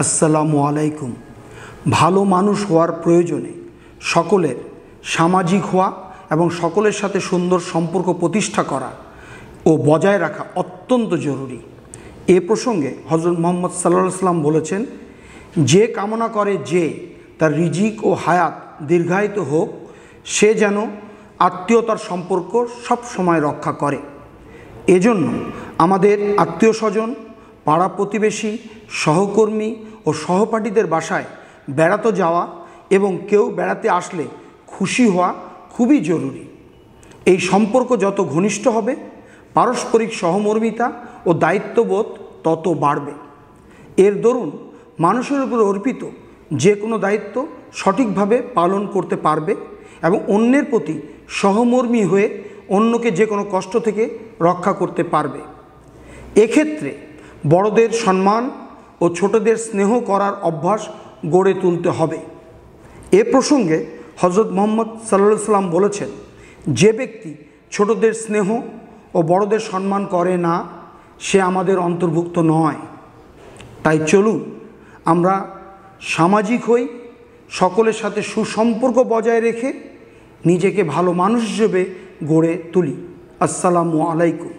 আসসালামু আলাইকুম। ভালো মানুষ হওয়ার প্রয়োজনে সকলের সামাজিক হওয়া এবং সকলের সাথে সুন্দর সম্পর্ক প্রতিষ্ঠা করা ও বজায় রাখা অত্যন্ত জরুরি। এ প্রসঙ্গে হযরত মুহাম্মদ সাল্লাল্লাহু আলাইহি ওয়াসাল্লাম বলেছেন, যে কামনা করে যে তার রিজিক ও হায়াত দীর্ঘায়িত হোক, সে যেন আত্মীয়তার সম্পর্ক সব সময় রক্ষা করে। এজন্য আমাদের আত্মীয় স্বজন, পাড়া প্রতিবেশী, সহকর্মী ও সহপাঠীদের বাসায় বেড়াতে যাওয়া এবং কেউ বেড়াতে আসলে খুশি হওয়া খুবই জরুরি। এই সম্পর্ক যত ঘনিষ্ঠ হবে, পারস্পরিক সহমর্মিতা ও দায়িত্ববোধ তত বাড়বে। এর দরুন মানুষের উপর অর্পিত যে কোনো দায়িত্ব সঠিকভাবে পালন করতে পারবে এবং অন্যের প্রতি সহমর্মী হয়ে অন্যকে যে কোনো কষ্ট থেকে রক্ষা করতে পারবে। এক্ষেত্রে বড়দের সম্মান ও ছোটদের স্নেহ করার অভ্যাস গড়ে তুলতে হবে। এ প্রসঙ্গে হযরত মুহাম্মদ সাল্লাল্লাহু আলাইহি ওয়াসাল্লাম বলেছেন, যে ব্যক্তি ছোটদের স্নেহ ও বড়দের সম্মান করে না, সে আমাদের অন্তর্ভুক্ত নয়। তাই চলুন আমরা সামাজিক হই, সকলের সাথে সুসম্পর্ক বজায় রেখে নিজেকে ভালো মানুষ হিসেবে গড়ে তুলি। আসসালামু আলাইকুম।